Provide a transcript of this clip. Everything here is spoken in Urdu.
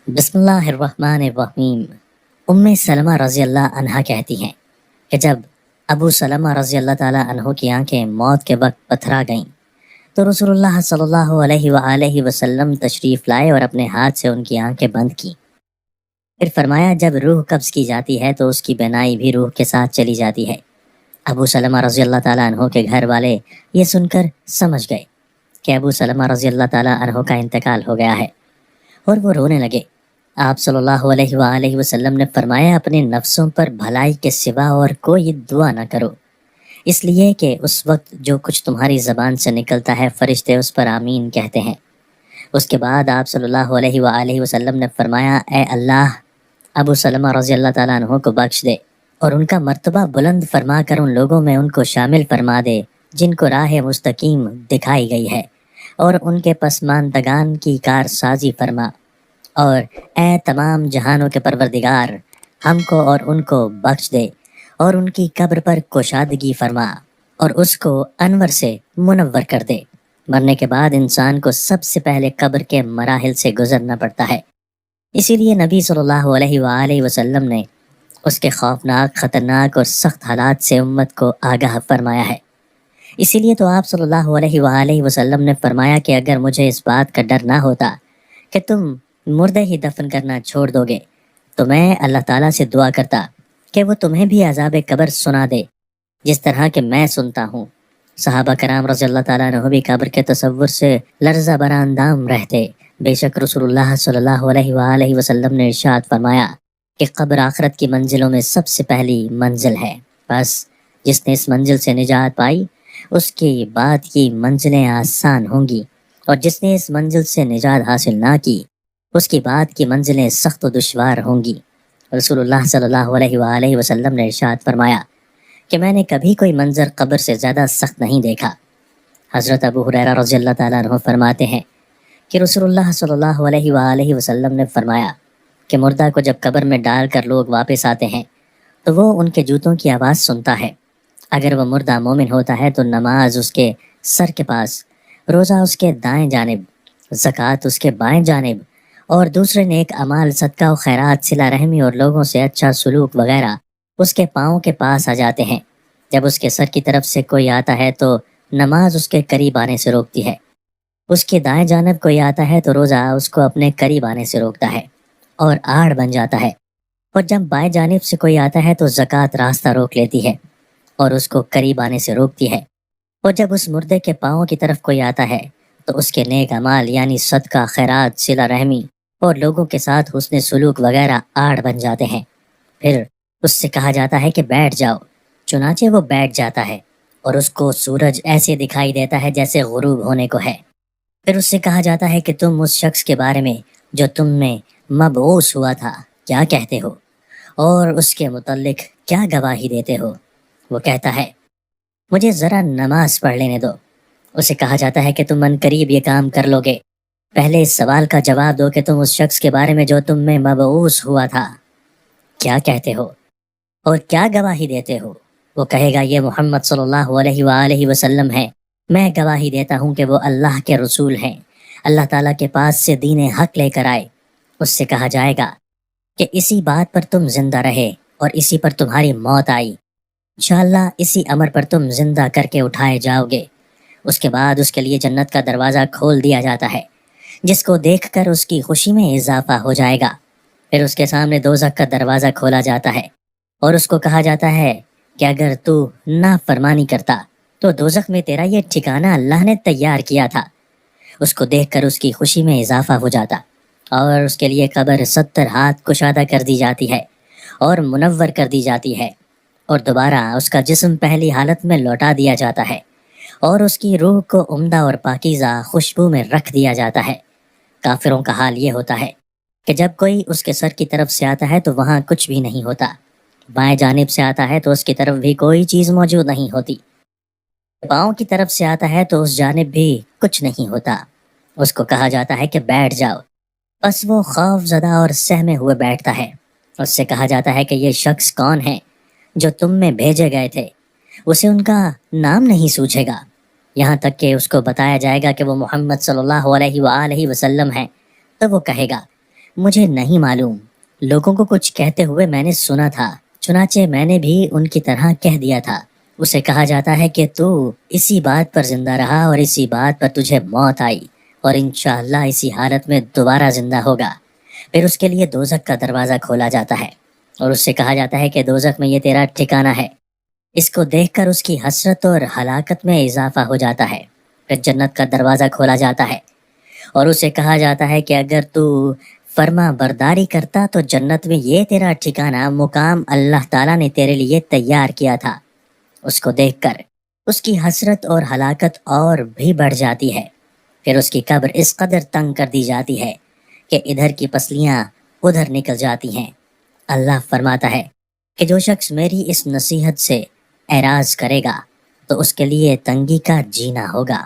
بسم اللہ الرحمن الرحیم۔ ام سلمہ رضی اللہ عنہا کہتی ہیں کہ جب ابو سلمہ رضی اللہ تعالیٰ عنہ کی آنکھیں موت کے وقت پتھرا گئیں تو رسول اللہ صلی اللہ علیہ وآلہ وسلم تشریف لائے اور اپنے ہاتھ سے ان کی آنکھیں بند کی۔ پھر فرمایا جب روح قبض کی جاتی ہے تو اس کی بینائی بھی روح کے ساتھ چلی جاتی ہے۔ ابو سلمہ رضی اللہ تعالیٰ عنہ کے گھر والے یہ سن کر سمجھ گئے کہ ابو سلمہ رضی اللہ تعالیٰ عنہ کا انتقال ہو گیا ہے اور وہ رونے لگے۔ آپ صلی اللہ علیہ وآلہ وسلم نے فرمایا اپنے نفسوں پر بھلائی کے سوا اور کوئی دعا نہ کرو، اس لیے کہ اس وقت جو کچھ تمہاری زبان سے نکلتا ہے فرشتے اس پر آمین کہتے ہیں۔ اس کے بعد آپ صلی اللہ علیہ وآلہ وسلم نے فرمایا اے اللہ ابو سلمہ رضی اللہ تعالیٰ عنہ کو بخش دے اور ان کا مرتبہ بلند فرما کر ان لوگوں میں ان کو شامل فرما دے جن کو راہ مستقیم دکھائی گئی ہے، اور ان کے پسماندگان کی کار سازی فرما، اور اے تمام جہانوں کے پروردگار ہم کو اور ان کو بخش دے اور ان کی قبر پر کشادگی فرما اور اس کو انور سے منور کر دے۔ مرنے کے بعد انسان کو سب سے پہلے قبر کے مراحل سے گزرنا پڑتا ہے، اسی لیے نبی صلی اللہ علیہ وآلہ وسلم نے اس کے خوفناک، خطرناک اور سخت حالات سے امت کو آگاہ فرمایا ہے۔ اسی لیے تو آپ صلی اللہ علیہ وآلہ وسلم نے فرمایا کہ اگر مجھے اس بات کا ڈر نہ ہوتا کہ تم مردے ہی دفن کرنا چھوڑ دو گے تو میں اللہ تعالیٰ سے دعا کرتا کہ وہ تمہیں بھی عذاب قبر سنا دے جس طرح کہ میں سنتا ہوں۔ صحابہ کرام رضی اللہ تعالیٰ عنہ بھی قبر کے تصور سے لرزہ بر اندام رہتے۔ بے شک رسول اللہ صلی اللہ علیہ وآلہ وسلم نے ارشاد فرمایا کہ قبر آخرت کی منزلوں میں سب سے پہلی منزل ہے، بس جس نے اس منزل سے نجات پائی اس کی بعد کی منزلیں آسان ہوں گی، اور جس نے اس منزل سے نجات حاصل نہ کی اس کی بعد کی منزلیں سخت و دشوار ہوں گی۔ رسول اللہ صلی اللہ علیہ وآلہ وسلم نے ارشاد فرمایا کہ میں نے کبھی کوئی منظر قبر سے زیادہ سخت نہیں دیکھا۔ حضرت ابو ہریرہ رضی اللہ تعالیٰ عنہ فرماتے ہیں کہ رسول اللہ صلی اللہ علیہ وآلہ وسلم نے فرمایا کہ مردہ کو جب قبر میں ڈال کر لوگ واپس آتے ہیں تو وہ ان کے جوتوں کی آواز سنتا ہے۔ اگر وہ مردہ مومن ہوتا ہے تو نماز اس کے سر کے پاس، روزہ اس کے دائیں جانب، زکوٰۃ اس کے بائیں جانب، اور دوسرے نیک اعمال، صدقہ و خیرات، صلہ رحمی اور لوگوں سے اچھا سلوک وغیرہ اس کے پاؤں کے پاس آ جاتے ہیں۔ جب اس کے سر کی طرف سے کوئی آتا ہے تو نماز اس کے قریب آنے سے روکتی ہے، اس کے دائیں جانب کوئی آتا ہے تو روزہ اس کو اپنے قریب آنے سے روکتا ہے اور آڑ بن جاتا ہے، اور جب بائیں جانب سے کوئی آتا ہے تو زکوٰۃ راستہ روک لیتی ہے اور اس کو قریب آنے سے روکتی ہے، اور جب اس مردے کے پاؤں کی طرف کوئی آتا ہے تو اس کے نیک اعمال یعنی صدقہ، خیرات، صلہ رحمی اور لوگوں کے ساتھ حسن سلوک وغیرہ آڑ بن جاتے ہیں۔ پھر اس سے کہا جاتا ہے کہ بیٹھ جاؤ، چنانچہ وہ بیٹھ جاتا ہے اور اس کو سورج ایسے دکھائی دیتا ہے جیسے غروب ہونے کو ہے۔ پھر اس سے کہا جاتا ہے کہ تم اس شخص کے بارے میں جو تم میں مبعوث ہوا تھا کیا کہتے ہو اور اس کے متعلق کیا گواہی دیتے ہو؟ وہ کہتا ہے مجھے ذرا نماز پڑھ لینے دو۔ اسے کہا جاتا ہے کہ تم عنقریب یہ کام کر لو گے، پہلے اس سوال کا جواب دو کہ تم اس شخص کے بارے میں جو تم میں مبعوث ہوا تھا کیا کہتے ہو اور کیا گواہی دیتے ہو؟ وہ کہے گا یہ محمد صلی اللہ علیہ وآلہ وسلم ہے، میں گواہی دیتا ہوں کہ وہ اللہ کے رسول ہیں، اللہ تعالیٰ کے پاس سے دین حق لے کر آئے۔ اس سے کہا جائے گا کہ اسی بات پر تم زندہ رہے اور اسی پر تمہاری موت آئی، انشاءاللہ اسی امر پر تم زندہ کر کے اٹھائے جاؤ گے۔ اس کے بعد اس کے لیے جنت کا دروازہ کھول دیا جاتا ہے جس کو دیکھ کر اس کی خوشی میں اضافہ ہو جائے گا۔ پھر اس کے سامنے دوزخ کا دروازہ کھولا جاتا ہے اور اس کو کہا جاتا ہے کہ اگر تو نافرمانی کرتا تو دوزخ میں تیرا یہ ٹھکانہ اللہ نے تیار کیا تھا۔ اس کو دیکھ کر اس کی خوشی میں اضافہ ہو جاتا اور اس کے لیے قبر 70 ہاتھ کشادہ کر دی جاتی ہے اور منور کر دی جاتی ہے، اور دوبارہ اس کا جسم پہلی حالت میں لوٹا دیا جاتا ہے اور اس کی روح کو عمدہ اور پاکیزہ خوشبو میں رکھ دیا جاتا ہے۔ کافروں کا حال یہ ہوتا ہے کہ جب کوئی اس کے سر کی طرف سے آتا ہے تو وہاں کچھ بھی نہیں ہوتا، بائیں جانب سے آتا ہے تو اس کی طرف بھی کوئی چیز موجود نہیں ہوتی، پاؤں کی طرف سے آتا ہے تو اس جانب بھی کچھ نہیں ہوتا۔ اس کو کہا جاتا ہے کہ بیٹھ جاؤ، بس وہ خوف زدہ اور سہمے ہوئے بیٹھتا ہے۔ اس سے کہا جاتا ہے کہ یہ شخص کون ہے جو تم میں بھیجے گئے تھے؟ اسے ان کا نام نہیں سوچے گا، یہاں تک کہ اس کو بتایا جائے گا کہ وہ محمد صلی اللہ علیہ وآلہ وسلم ہیں تو وہ کہے گا مجھے نہیں معلوم، لوگوں کو کچھ کہتے ہوئے میں نے سنا تھا، چنانچہ میں نے بھی ان کی طرح کہہ دیا تھا۔ اسے کہا جاتا ہے کہ تو اسی بات پر زندہ رہا اور اسی بات پر تجھے موت آئی، اور انشاءاللہ اسی حالت میں دوبارہ زندہ ہوگا۔ پھر اس کے لیے دوزخ کا دروازہ کھولا جاتا ہے اور اس سے کہا جاتا ہے کہ دوزخ میں یہ تیرا ٹھکانہ ہے۔ اس کو دیکھ کر اس کی حسرت اور ہلاکت میں اضافہ ہو جاتا ہے۔ پھر جنت کا دروازہ کھولا جاتا ہے اور اسے کہا جاتا ہے کہ اگر تو فرما برداری کرتا تو جنت میں یہ تیرا ٹھکانہ مقام اللہ تعالیٰ نے تیرے لیے تیار کیا تھا۔ اس کو دیکھ کر اس کی حسرت اور ہلاکت اور بھی بڑھ جاتی ہے۔ پھر اس کی قبر اس قدر تنگ کر دی جاتی ہے کہ ادھر کی پسلیاں ادھر نکل جاتی ہیں۔ اللہ فرماتا ہے کہ جو شخص میری اس نصیحت سے اعراض کرے گا تو اس کے لیے تنگی کا جینا ہوگا۔